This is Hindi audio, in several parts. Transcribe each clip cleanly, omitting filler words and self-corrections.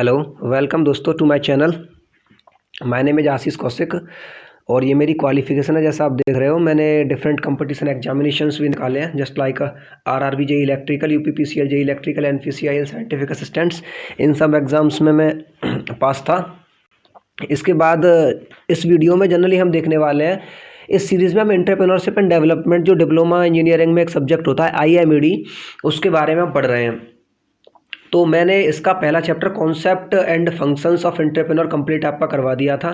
हेलो, वेलकम दोस्तों to my channel. My name is Ashish Kaushik और ये मेरी क्वालिफिकेशन है। जैसा आप देख रहे हो, मैंने डिफरेंट कंपटीशन एग्जामिनेशंस भी निकाले हैं, just like RRB JE electrical, UPPCL JE electrical, NPCIL scientific assistants. इन सब एग्ज़ाम्स में मैं पास था। इसके बाद इस वीडियो में जनरली हम देखने वाले हैं, इस सीरीज़ में हम एंटरप्रेन्योरशिप एंड डेवलपमेंट, जो डिप्लोमा इंजीनियरिंग में एक सब्जेक्ट होता है IMED, उसके बारे में हम पढ़ रहे हैं। तो मैंने इसका पहला chapter concept and functions of entrepreneur complete आपका करवा दिया था।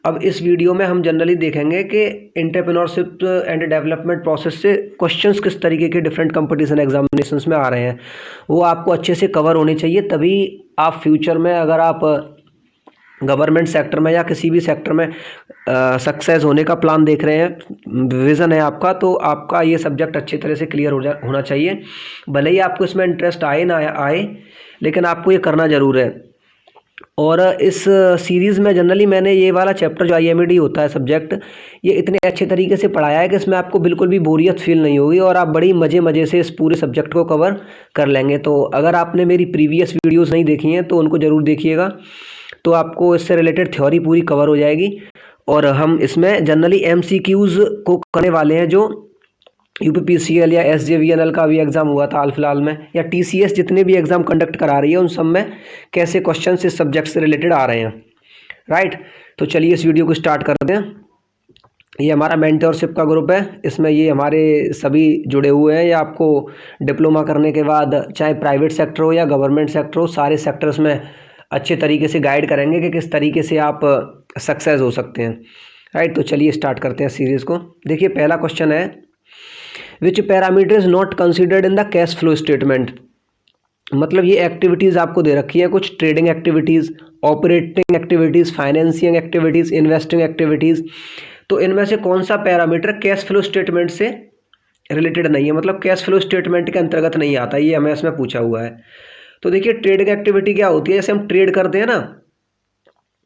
अब इस वीडियो में हम जनरली देखेंगे कि एंटरप्रेन्योरशिप एंड डेवलपमेंट प्रोसेस से क्वेश्चंस किस तरीके के डिफरेंट कंपटीशन एग्जामिनेशंस में आ रहे हैं, वो आपको अच्छे से कवर होने चाहिए। तभी आप फ्यूचर में, अगर आप गवर्नमेंट सेक्टर में या किसी भी सेक्टर में सक्सेस होने का प्लान देख रहे हैं, विज़न है आपका, तो आपका ये सब्जेक्ट अच्छी तरह से क्लियर होना चाहिए। भले ही आपको इसमें इंटरेस्ट आए ना आए, लेकिन आपको ये करना ज़रूर है। और इस सीरीज़ में जनरली मैंने ये वाला चैप्टर जो IMED होता है सब्जेक्ट, ये इतने अच्छे तरीके से पढ़ाया है कि इसमें आपको बिल्कुल भी बोरियत फील नहीं होगी और आप बड़ी मज़े से इस पूरे सब्जेक्ट को कवर कर लेंगे। तो अगर आपने मेरी प्रीवियस वीडियोज़ नहीं देखी हैं तो उनको ज़रूर देखिएगा, तो आपको इससे रिलेटेड थ्योरी पूरी कवर हो जाएगी। और हम इसमें जनरली MCQs को करने वाले हैं, जो UPPCL या SJVNL का भी एग्ज़ाम हुआ था हाल फिलहाल में, या TCS जितने भी एग्ज़ाम कंडक्ट करा रही है उन सब में कैसे क्वेश्चन इस सब्जेक्ट से रिलेटेड आ रहे हैं। राइट, तो चलिए इस वीडियो को स्टार्ट करते हैं। ये हमारा मेंटरशिप का ग्रुप है, इसमें ये हमारे सभी जुड़े हुए हैं। ये आपको डिप्लोमा करने के बाद चाहे प्राइवेट सेक्टर हो या गवर्नमेंट सेक्टर हो, सारे सेक्टर्स में अच्छे तरीके से गाइड करेंगे कि किस तरीके से आप सक्सेस हो सकते हैं। राइट, तो चलिए स्टार्ट करते हैं सीरीज़ को। देखिए पहला क्वेश्चन है, which parameter is not considered in the cash flow statement. मतलब ये एक्टिविटीज़ आपको दे रखी है, कुछ trading activities, operating activities, financing activities, investing activities. तो इनमें से कौन सा पैरामीटर कैश फ्लो स्टेटमेंट से रिलेटेड नहीं है, मतलब कैश फ्लो स्टेटमेंट के अंतर्गत नहीं आता, ये हमें इसमें पूछा हुआ है। तो देखिए ट्रेडिंग एक्टिविटी क्या होती है, जैसे हम ट्रेड करते हैं ना,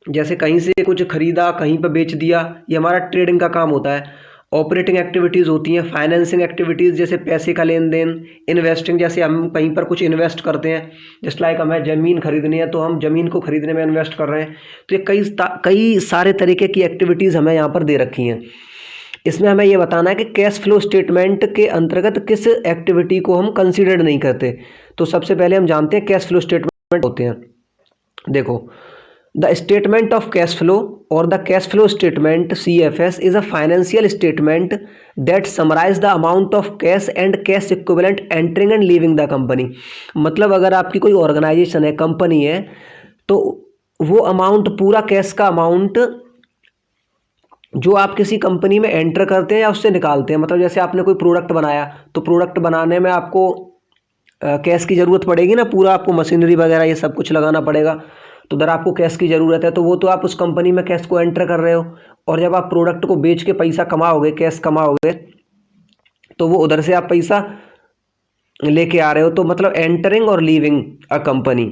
जैसे कहीं से कुछ खरीदा कहीं पर बेच दिया, ये हमारा ट्रेडिंग का काम होता है। ऑपरेटिंग एक्टिविटीज़ होती हैं, फाइनेंसिंग एक्टिविटीज़ जैसे पैसे का लेन देन, इन्वेस्टिंग जैसे हम कहीं पर कुछ इन्वेस्ट करते हैं, जस्ट लाइक हमें ज़मीन खरीदनी है तो हम ज़मीन को खरीदने में इन्वेस्ट कर रहे हैं। तो ये कई सारे तरीके की एक्टिविटीज़ हमें यहाँ पर दे रखी हैं। इसमें हमें ये बताना है कि कैश फ्लो स्टेटमेंट के अंतर्गत किस एक्टिविटी को हम कंसिडर नहीं करते। तो सबसे पहले हम जानते हैं कैश फ्लो स्टेटमेंट होते हैं। देखो, the statement of cash flow और the cash flow statement CFS is a financial statement that summarize the amount of cash and cash equivalent entering and leaving the company. मतलब अगर आपकी कोई ऑर्गेनाइजेशन है, कंपनी है, तो वो अमाउंट, पूरा कैश का अमाउंट जो आप किसी कंपनी में एंटर करते हैं या उससे निकालते हैं। मतलब जैसे आपने कोई प्रोडक्ट बनाया, तो प्रोडक्ट बनाने में आपको कैश की ज़रूरत पड़ेगी ना, पूरा आपको मशीनरी वगैरह ये सब कुछ लगाना पड़ेगा, तो उधर आपको कैश की ज़रूरत है। तो वो तो आप उस कंपनी में कैश को एंटर कर रहे हो, और जब आप प्रोडक्ट को बेच के पैसा कमाओगे, कैश कमाओगे, तो वो उधर से आप पैसा लेके आ रहे हो। तो मतलब एंटरिंग और लीविंग अ कंपनी,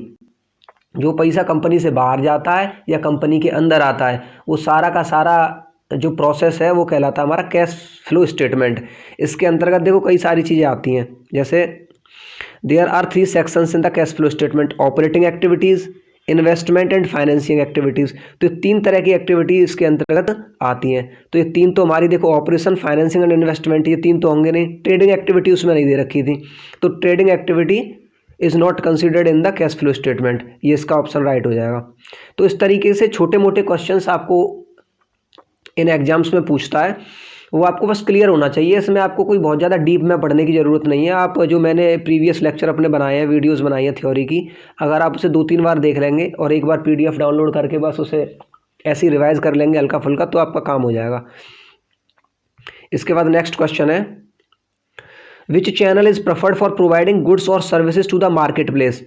जो पैसा कंपनी से बाहर जाता है या कंपनी के अंदर आता है, वो सारा का सारा जो प्रोसेस है वो कहलाता है हमारा कैश फ्लो स्टेटमेंट। इसके अंतर्गत देखो कई सारी चीज़ें आती हैं, जैसे there are 3 sections in the cash flow statement: operating activities, investment and financing activities. तो 3 तरह की एक्टिविटी इसके अंतर्गत आती हैं। तो ये 3 तो हमारी, देखो, ऑपरेशन, फाइनेंसिंग एंड इन्वेस्टमेंट, ये 3 तो होंगे नहीं। ट्रेडिंग एक्टिविटी उसमें नहीं दे रखी थी, तो trading activity is not considered in the cash flow statement, ये इसका ऑप्शन राइट हो जाएगा। तो इस तरीके से छोटे मोटे क्वेश्चंस आपको इन एग्जाम्स में पूछता है, वो आपको बस क्लियर होना चाहिए। इसमें आपको कोई बहुत ज़्यादा डीप में पढ़ने की ज़रूरत नहीं है। आप जो मैंने प्रीवियस लेक्चर अपने बनाए हैं, वीडियोस बनाई हैं थ्योरी की, अगर आप उसे 2-3 बार देख लेंगे और एक बार PDF डाउनलोड करके बस उसे ऐसे ही रिवाइज़ कर लेंगे हल्का फुल्का, तो आपका काम हो जाएगा। इसके बाद नेक्स्ट क्वेश्चन है, which channel is preferred for providing goods और services to the market place.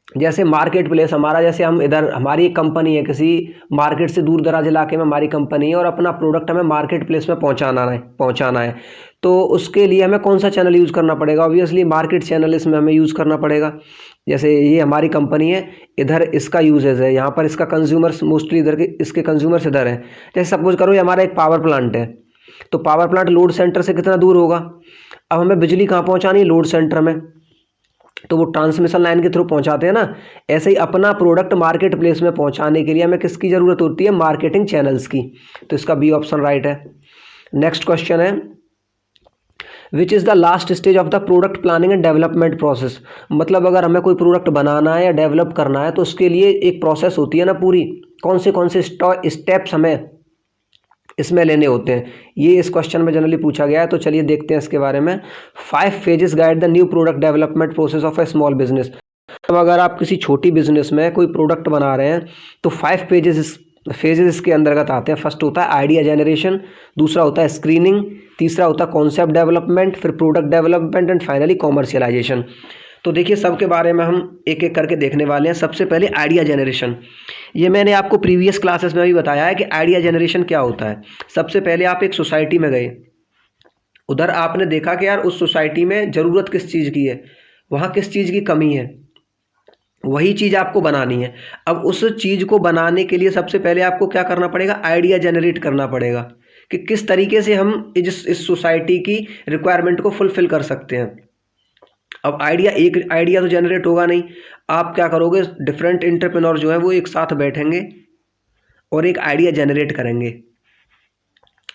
जैसे मार्केट प्लेस हमारा, जैसे हम इधर, हमारी एक कंपनी है, किसी मार्केट से दूर दराज इलाके में हमारी कंपनी है और अपना प्रोडक्ट हमें मार्केट प्लेस में पहुंचाना है। तो उसके लिए हमें कौन सा चैनल यूज़ करना पड़ेगा? ऑब्वियसली मार्केट चैनल इसमें हमें यूज़ करना पड़ेगा। जैसे ये हमारी कंपनी है, इधर इसका यूजेज है, यहाँ पर इसका कंज्यूमर्स मोस्टली इधर के, इसके कंज्यूमर्स इधर हैं। जैसे सपोज करो ये हमारा एक पावर प्लांट है, तो पावर प्लांट लोड सेंटर से कितना दूर होगा? अब हमें बिजली कहाँ पहुँचानी है? लोड सेंटर में। तो वो ट्रांसमिशन लाइन के थ्रू पहुंचाते हैं ना, ऐसे ही अपना प्रोडक्ट मार्केट प्लेस में पहुंचाने के लिए हमें किसकी ज़रूरत होती है? मार्केटिंग चैनल्स की। तो इसका बी ऑप्शन राइट है। नेक्स्ट क्वेश्चन है, which is the last stage of the product planning and development process. मतलब अगर हमें कोई प्रोडक्ट बनाना है या डेवलप करना है तो उसके लिए एक प्रोसेस होती है ना पूरी, कौन से स्टेप्स हमें इसमें लेने होते हैं, ये इस क्वेश्चन में जनरली पूछा गया है। तो चलिए देखते हैं इसके बारे में। 5 phases guide the new product development process of A small business. अब अगर आप किसी छोटी बिजनेस में कोई प्रोडक्ट बना रहे हैं तो 5 फेजेस इसके अंतर्गत आते हैं। फर्स्ट होता है आइडिया जनरेशन, दूसरा होता है स्क्रीनिंग, तीसरा होता है कॉन्सेप्ट डेवलपमेंट, फिर product development and finally commercialisation. तो देखिए सबके बारे में हम एक एक करके देखने वाले हैं। सबसे पहले आइडिया जनरेशन। ये मैंने आपको प्रीवियस क्लासेस में भी बताया है कि आइडिया जनरेशन क्या होता है। सबसे पहले आप एक सोसाइटी में गए, उधर आपने देखा कि यार उस सोसाइटी में ज़रूरत किस चीज़ की है, वहाँ किस चीज़ की कमी है, वही चीज़ आपको बनानी है। अब उस चीज़ को बनाने के लिए सबसे पहले आपको क्या करना पड़ेगा? आइडिया जनरेट करना पड़ेगा कि किस तरीके से हम इस सोसाइटी की रिक्वायरमेंट को फुलफ़िल कर सकते हैं। अब एक आइडिया तो जनरेट होगा नहीं, आप क्या करोगे? डिफरेंट एंटरप्रेन्योर जो है वो एक साथ बैठेंगे और एक आइडिया जनरेट करेंगे।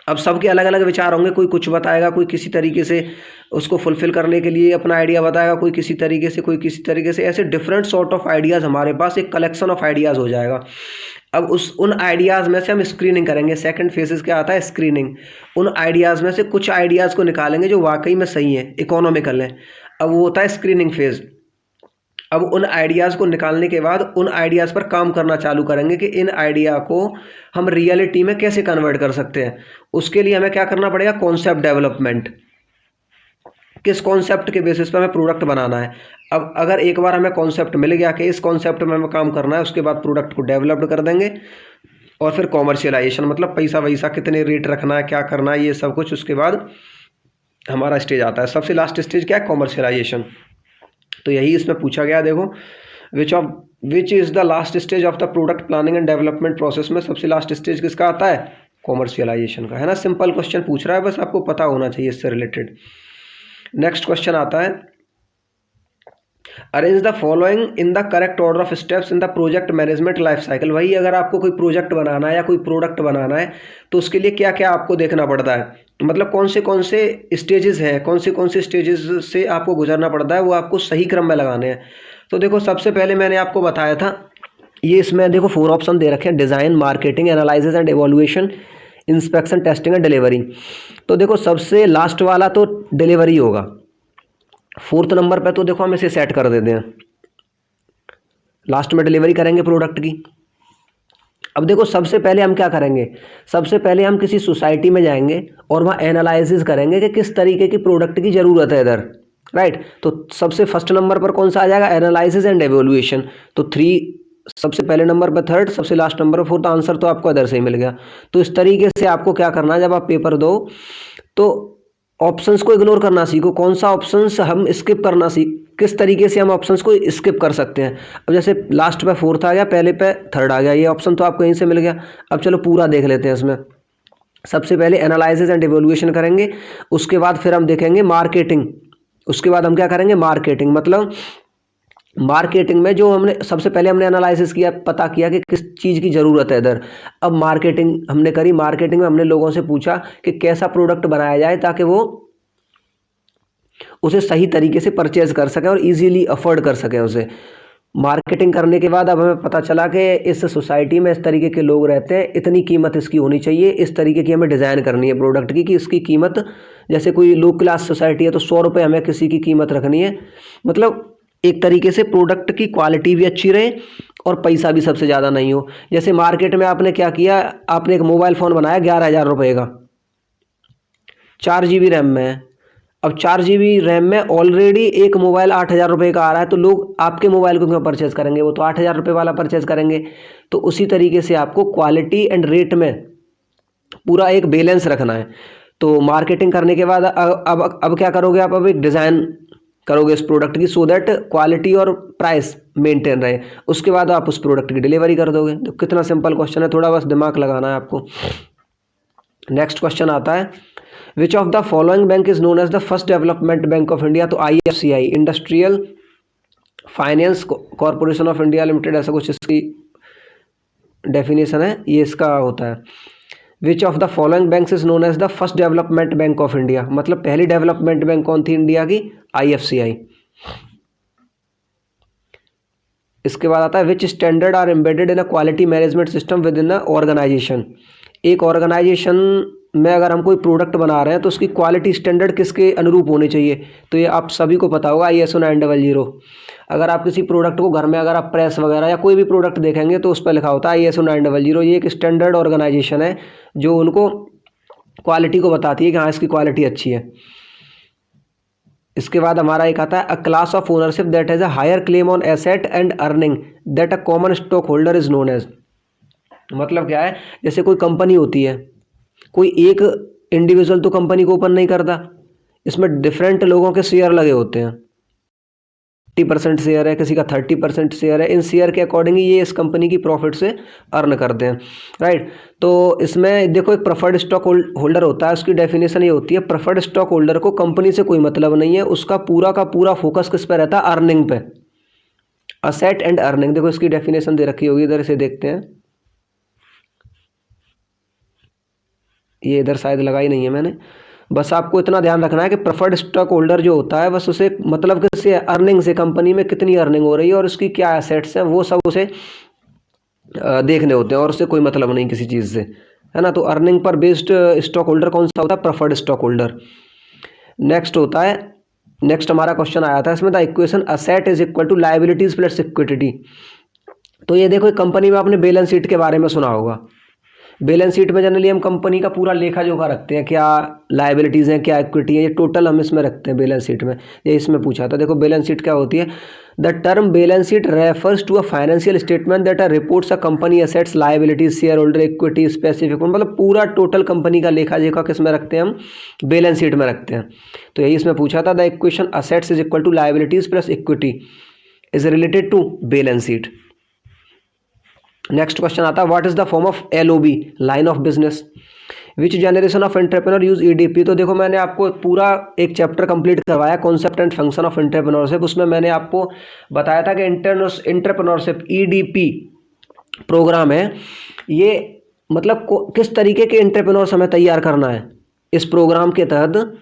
अब सबके अलग अलग विचार होंगे, कोई कुछ बताएगा, कोई किसी तरीके से उसको फुलफ़िल करने के लिए अपना आइडिया बताएगा, कोई किसी तरीके से, कोई किसी तरीके से, ऐसे डिफरेंट सॉर्ट ऑफ आइडियाज़ हमारे पास एक कलेक्शन ऑफ आइडियाज़ हो जाएगा। अब उन आइडियाज़ में से हम स्क्रीनिंग करेंगे। सेकंड फेजेस क्या आता है? स्क्रीनिंग। उन आइडियाज़ में से कुछ आइडियाज़ को निकालेंगे जो वाकई में सही है, इकोनॉमिकल है। अब वो होता है स्क्रीनिंग फेज़। अब उन आइडियाज़ को निकालने के बाद उन आइडियाज़ पर काम करना चालू करेंगे कि इन आइडिया को हम रियलिटी में कैसे कन्वर्ट कर सकते हैं। उसके लिए हमें क्या करना पड़ेगा? Concept development. किस कॉन्सेप्ट के बेसिस पर हमें प्रोडक्ट बनाना है। अब अगर एक बार हमें कॉन्सेप्ट मिल गया कि इस कॉन्सेप्ट में हमें काम करना है, उसके बाद प्रोडक्ट को डेवलप्ड कर देंगे और फिर कॉमर्शियलाइजेशन, मतलब पैसा वैसा कितने रेट रखना है, क्या करना है, ये सब कुछ उसके बाद हमारा स्टेज आता है। सबसे लास्ट स्टेज क्या है? कॉमर्शियलाइजेशन। तो यही इसमें पूछा गया। देखो, which is the last stage of the product planning and development process में सबसे लास्ट स्टेज किसका आता है? कॉमर्शियलाइजेशन का, है ना। सिंपल क्वेश्चन पूछ रहा है, बस आपको पता होना चाहिए इससे रिलेटेड। नेक्स्ट क्वेश्चन आता है, arrange the following in the correct order of steps in the project management life cycle. वही अगर आपको कोई प्रोजेक्ट बनाना है या कोई प्रोडक्ट बनाना है तो उसके लिए क्या क्या आपको देखना पड़ता है, मतलब कौन से स्टेजेस हैं, कौन से स्टेजेस से आपको गुजरना पड़ता है, वो आपको सही क्रम में लगाने हैं। तो देखो सबसे पहले मैंने आपको बताया था, ये इसमें देखो 4 ऑप्शन दे रखे हैं: design, marketing, analysis and evolution, inspection, testing and delivery. तो देखो सबसे लास्ट वाला तो डिलीवरी होगा। 4th नंबर पे तो देखो हम इसे सेट कर देते हैं, लास्ट में डिलीवरी करेंगे प्रोडक्ट की। अब देखो सबसे पहले हम क्या करेंगे? सबसे पहले हम किसी सोसाइटी में जाएंगे और वहाँ एनालिसिस करेंगे कि किस तरीके की प्रोडक्ट की ज़रूरत है इधर, राइट। तो सबसे फर्स्ट नंबर पर कौन सा आ जाएगा? Analysis and evolution. तो 3 सबसे पहले नंबर पर 3rd, सबसे लास्ट नंबर पर 4th। आंसर तो आपको इधर से ही मिल गया। तो इस तरीके से आपको क्या करना है, जब आप पेपर दो तो ऑप्शंस को इग्नोर करना सीखो। कौन सा ऑप्शंस हम स्किप करना किस तरीके से हम ऑप्शंस को स्किप कर सकते हैं। अब जैसे लास्ट पे 4th आ गया, पहले पे 3rd आ गया, ये ऑप्शन तो आपको यहीं से मिल गया। अब चलो पूरा देख लेते हैं इसमें। सबसे पहले एनालिसिस एंड इवोल्यूशन करेंगे, उसके बाद फिर हम देखेंगे मार्केटिंग, उसके बाद हम क्या करेंगे? मार्केटिंग। मतलब मार्केटिंग में जो हमने सबसे पहले हमने एनालिसिस किया, पता किया कि किस चीज़ की ज़रूरत है इधर। अब मार्केटिंग हमने करी, मार्केटिंग में हमने लोगों से पूछा कि कैसा प्रोडक्ट बनाया जाए ताकि वो उसे सही तरीके से परचेज कर सकें और इजीली अफोर्ड कर सकें उसे। मार्केटिंग करने के बाद अब हमें पता चला कि इस सोसाइटी में इस तरीके के लोग रहते हैं, इतनी कीमत इसकी होनी चाहिए, इस तरीके की हमें डिज़ाइन करनी है प्रोडक्ट की कि इसकी कीमत, जैसे कोई लो क्लास सोसाइटी है तो 100 रुपये हमें किसी की कीमत रखनी है। मतलब एक तरीके से प्रोडक्ट की क्वालिटी भी अच्छी रहे और पैसा भी सबसे ज़्यादा नहीं हो। जैसे मार्केट में आपने क्या किया, आपने एक मोबाइल फ़ोन बनाया 11,000 रुपये का, 4 GB रैम में है। अब 4 GB रैम में ऑलरेडी एक मोबाइल 8,000 रुपये का आ रहा है, तो लोग आपके मोबाइल को क्यों परचेज़ करेंगे? वो तो 8,000 रुपये वाला परचेज़ करेंगे। तो उसी तरीके से आपको क्वालिटी एंड रेट में पूरा एक बैलेंस रखना है। तो मार्केटिंग करने के बाद अब क्या करोगे आप? अब एक डिज़ाइन करोगे इस प्रोडक्ट की, सो दैट क्वालिटी और प्राइस मेंटेन रहे। उसके बाद आप उस प्रोडक्ट की डिलीवरी कर दोगे। तो कितना सिंपल क्वेश्चन है, थोड़ा बस दिमाग लगाना है आपको। नेक्स्ट क्वेश्चन आता है, which of the following bank is known as the first development bank of India. तो IFCI, industrial finance corporation of India limited, ऐसा कुछ इसकी डेफिनेशन है, ये इसका होता है। Which of the following banks is known as the first development bank of India, मतलब पहली डेवलपमेंट बैंक कौन थी इंडिया की? IFCI। इसके बाद आता है which standard are embedded in a quality management system within a organisation. एक ऑर्गेनाइजेशन में अगर हम कोई प्रोडक्ट बना रहे हैं तो उसकी क्वालिटी स्टैंडर्ड किसके अनुरूप होनी चाहिए? तो ये आप सभी को पता होगा, ISO 900। अगर आप किसी प्रोडक्ट को घर में अगर आप प्रेस वगैरह या कोई भी प्रोडक्ट देखेंगे तो उस पर लिखा होता है ISO 900। ये एक स्टैंडर्ड ऑर्गेनाइजेशन है जो उनको क्वालिटी को बताती है कि हाँ इसकी क्वालिटी अच्छी है। इसके बाद हमारा एक आता है a class of ownership that has a higher claim on asset and earning that a common stock holder is known as. मतलब क्या है, जैसे कोई कंपनी होती है, कोई एक इंडिविजुअल तो कंपनी को ओपन नहीं करता, इसमें डिफरेंट लोगों के शेयर लगे होते हैं। 50% शेयर है, किसी का 30% शेयर है। इन शेयर के अकॉर्डिंग ये इस कंपनी की प्रॉफिट से अर्न करते हैं, राइट। तो इसमें देखो एक प्रेफर्ड स्टॉक होल्डर होता है, उसकी डेफिनेशन ये होती है प्रेफर्ड स्टॉक होल्डर को कंपनी से कोई मतलब नहीं है, उसका पूरा का पूरा फोकस किस पे रहता है? अर्निंग पे, असेट एंड अर्निंग। देखो इसकी डेफिनेशन दे रखी होगी, इधर से देखते हैं, ये इधर शायद लगाई नहीं है मैंने। बस आपको इतना ध्यान रखना है कि प्रेफर्ड स्टॉक होल्डर जो होता है बस उसे मतलब किससे? अर्निंग से, कंपनी में कितनी अर्निंग हो रही है और उसकी क्या एसेट्स हैं वो सब उसे देखने होते हैं, और उससे कोई मतलब नहीं किसी चीज़ से, है ना। तो earning per based stock holder कौन सा होता है? Preferred stock holder. नेक्स्ट होता है, नेक्स्ट हमारा क्वेश्चन आया था इसमें, the equation asset is equal to liabilities plus equity. तो ये देखो कंपनी में आपने बैलेंस शीट के बारे में सुना होगा। बैलेंस शीट में जनरली हम कंपनी का पूरा लेखा जोखा रखते हैं, क्या लायबिलिटीज़ हैं, क्या इक्विटी है, ये टोटल हम इसमें रखते हैं बैलेंस शीट में। ये इसमें पूछा था। देखो बैलेंस शीट क्या होती है? The term balance sheet refers to a financial statement that are reports a company assets, liabilities, share holder equity, specific, मतलब पूरा टोटल कंपनी का लेखा जोखा किस में रखते हैं? हम बैलेंस शीट में रखते हैं। तो यही इसमें पूछा था, the equation assets is equal to liabilities plus equity is related to balance sheet. Next question आता है what is the form of LOB, line of business, which generation of entrepreneur use EDP। तो देखो मैंने आपको पूरा एक चैप्टर कंप्लीट करवाया concept and function of entrepreneurship. उसमें मैंने आपको बताया था कि एंटरप्रेन्योरशिप EDP प्रोग्राम है, ये मतलब किस तरीके के एंटरप्रेन्योर्स हमें तैयार करना है। इस प्रोग्राम के तहत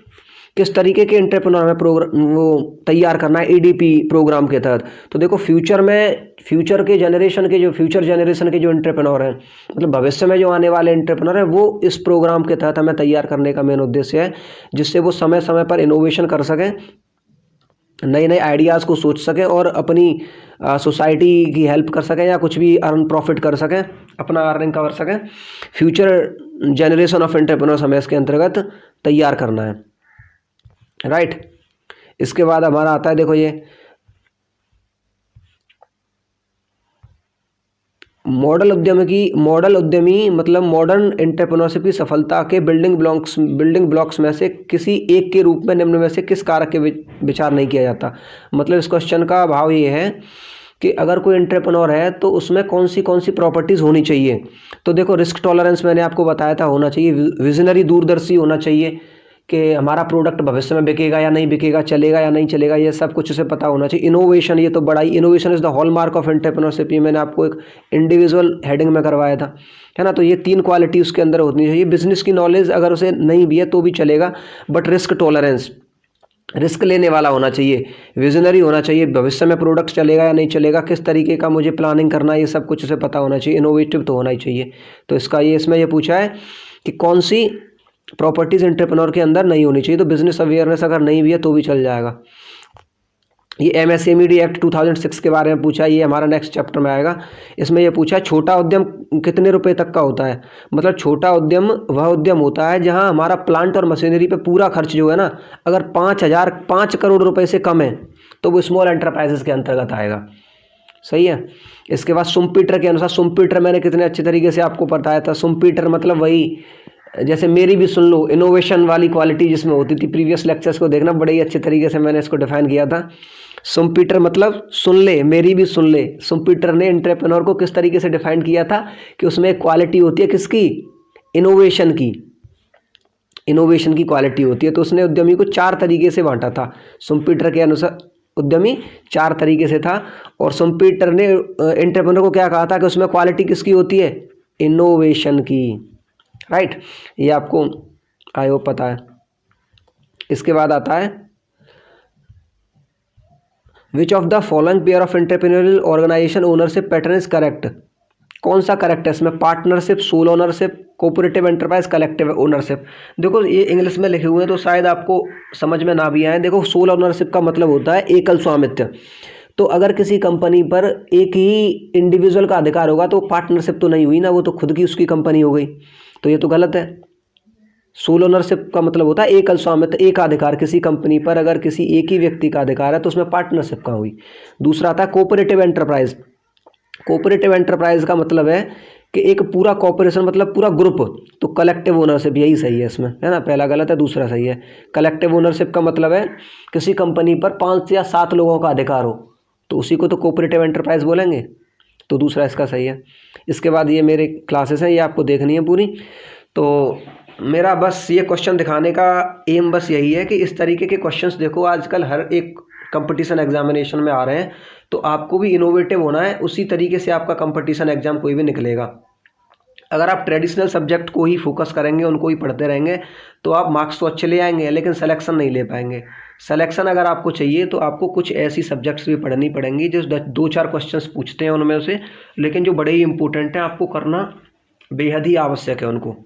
किस तरीके के एंटरप्रेन्योर हमें प्रोग्राम वो तैयार करना है EDP प्रोग्राम के तहत। तो देखो फ्यूचर जनरेशन के जो एंटरप्रेन्योर हैं, मतलब भविष्य में जो आने वाले एंटरप्रेन्योर हैं, वो इस प्रोग्राम के तहत हमें तैयार करने का मेन उद्देश्य है, जिससे वो समय समय पर इनोवेशन कर सकें, नए नए आइडियाज़ को सोच सकें और अपनी सोसाइटी की हेल्प कर सकें या कुछ भी अर्न प्रॉफिट कर सकें, अपना अर्निंग कर सकें। फ्यूचर जनरेशन ऑफ एंटरप्रेन्योर्स हमें इसके अंतर्गत तैयार करना है, राइट। इसके बाद हमारा आता है, देखो ये मॉडल उद्यमी मतलब मॉडर्न एंटरप्रेन्योरशिप की सफलता के बिल्डिंग ब्लॉक्स में से किसी एक के रूप में निम्न में से किस कारक के विचार नहीं किया जाता। मतलब इस क्वेश्चन का भाव ये है कि अगर कोई एंटरप्रेन्योर है तो उसमें कौन सी प्रॉपर्टीज़ होनी चाहिए। तो देखो रिस्क टॉलरेंस मैंने आपको बताया था होना चाहिए, विजनरी दूरदर्शी होना चाहिए कि हमारा प्रोडक्ट भविष्य में बिकेगा या नहीं बिकेगा, चलेगा या नहीं चलेगा, ये सब कुछ उसे पता होना चाहिए। इनोवेशन, ये तो बड़ा ही, innovation is the hallmark of entrepreneurship, ये मैंने आपको एक इंडिविजुअल हेडिंग में करवाया था, है ना। तो ये 3 क्वालिटी उसके अंदर होनी चाहिए। बिजनेस की नॉलेज अगर उसे नहीं भी है तो भी चलेगा, बट रिस्क टॉलरेंस, रिस्क लेने वाला होना चाहिए, विजनरी होना चाहिए, भविष्य में प्रोडक्ट चलेगा या नहीं चलेगा, किस तरीके का मुझे प्लानिंग करना है, ये सब कुछ उसे पता होना चाहिए। इनोवेटिव तो होना ही चाहिए। तो इसका ये इसमें ये पूछा है कि कौन सी प्रॉपर्टीज एंटरप्रेन्योर के अंदर नहीं होनी चाहिए। तो बिजनेस अवेयरनेस अगर नहीं भी है तो भी चल जाएगा। ये MSMED एक्ट 2006 के बारे में पूछा, ये हमारा नेक्स्ट चैप्टर में आएगा। इसमें ये पूछा छोटा उद्यम कितने रुपए तक का होता है। मतलब छोटा उद्यम वह उद्यम होता है जहां हमारा प्लांट और मशीनरी पे पूरा खर्च जो है ना, अगर 5 करोड़ रुपए से कम है तो वो स्मॉल एंटरप्राइजेस के अंतर्गत आएगा, सही है। इसके बाद सुम्पीटर के अनुसार, सुम्पीटर मैंने कितने अच्छे तरीके से आपको बताया था। सुम्पीटर मतलब वही, जैसे मेरी भी सुन लो, इनोवेशन वाली क्वालिटी जिसमें होती थी, प्रीवियस लेक्चर्स को देखना, बड़े ही अच्छे तरीके से मैंने इसको डिफाइन किया था। सुम्पीटर मतलब सुन ले, मेरी भी सुन ले। सुम्पीटर ने एंटरप्रेन्योर को किस तरीके से डिफाइन किया था कि उसमें एक क्वालिटी होती है किसकी? इनोवेशन की क्वालिटी होती है। तो उसने उद्यमी को 4 तरीके से बांटा था सुम्पीटर के अनुसार। उद्यमी 4 तरीके से था। और शुम्पीटर ने एंटरप्रेन्योर को क्या कहा था कि उसमें क्वालिटी किसकी होती है, इनोवेशन की, राइट। ये आपको आई होप पता है। इसके बाद आता है which of the following pair of entrepreneurial organisation ownership pattern is correct. कौन सा करेक्ट है इसमें, partnership, sole ownership, cooperative enterprise, collective ownership. देखो ये इंग्लिश में लिखे हुए हैं तो शायद आपको समझ में ना भी आए। देखो सोल ओनरशिप का मतलब होता है एकल स्वामित्व। तो अगर किसी कंपनी पर एक ही इंडिविजुअल का अधिकार होगा तो पार्टनरशिप तो नहीं हुई ना, वो तो खुद की उसकी कंपनी हो गई, तो ये तो गलत है। सोल ओनरशिप का मतलब होता है एकल स्वामित्व, एक अधिकार किसी कंपनी पर अगर किसी एक ही व्यक्ति का अधिकार है तो उसमें पार्टनरशिप कहाँ हुई। दूसरा आता है कोऑपरेटिव एंटरप्राइज। कोऑपरेटिव एंटरप्राइज का मतलब है कि एक पूरा कॉर्पोरेशन मतलब पूरा ग्रुप, तो कलेक्टिव ओनरशिप यही सही है इसमें, है ना। पहला गलत है, दूसरा सही है। कलेक्टिव ओनरशिप का मतलब है किसी कंपनी पर 5 या 7 लोगों का अधिकार हो, तो उसी को तो कोऑपरेटिव एंटरप्राइज बोलेंगे, तो दूसरा इसका सही है। इसके बाद ये मेरे क्लासेस हैं, ये आपको देखनी है पूरी। तो मेरा बस ये क्वेश्चन दिखाने का एम बस यही है कि इस तरीके के क्वेश्चंस देखो आजकल हर एक कंपटीशन एग्जामिनेशन में आ रहे हैं, तो आपको भी इनोवेटिव होना है, उसी तरीके से आपका कंपटीशन एग्जाम कोई भी निकलेगा। अगर आप ट्रेडिशनल सब्जेक्ट को ही फोकस करेंगे, उनको ही पढ़ते रहेंगे, तो आप मार्क्स तो अच्छे ले आएंगे लेकिन सिलेक्शन नहीं ले पाएंगे। सिलेक्शन अगर आपको चाहिए तो आपको कुछ ऐसी सब्जेक्ट्स भी पढ़नी पड़ेंगी जो 2-4 क्वेश्चंस पूछते हैं उनमें से, लेकिन जो बड़े ही इंपॉर्टेंट हैं, आपको करना बेहद ही आवश्यक है उनको।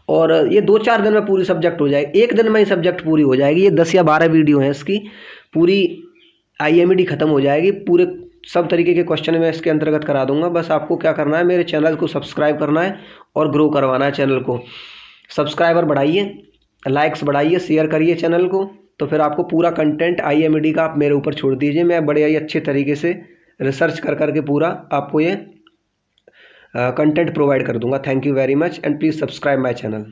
और ये 2-4 दिन में पूरी सब्जेक्ट हो जाएगी, एक दिन में ही सब्जेक्ट पूरी हो जाएगी। ये 10 या 12 वीडियो हैं इसकी, पूरी IMED ख़त्म हो जाएगी, पूरे सब तरीके के क्वेश्चन मैं इसके अंतर्गत करा दूंगा। बस आपको क्या करना है, मेरे चैनल को सब्सक्राइब करना है और ग्रो करवाना है चैनल को। सब्सक्राइबर बढ़ाइए, लाइक्स बढ़ाइए, शेयर करिए चैनल को, तो फिर आपको पूरा कंटेंट IMED का आप मेरे ऊपर छोड़ दीजिए, मैं बड़े ही अच्छे तरीके से रिसर्च कर करके पूरा आपको ये कंटेंट प्रोवाइड कर दूंगा। Thank you very much and please subscribe my channel.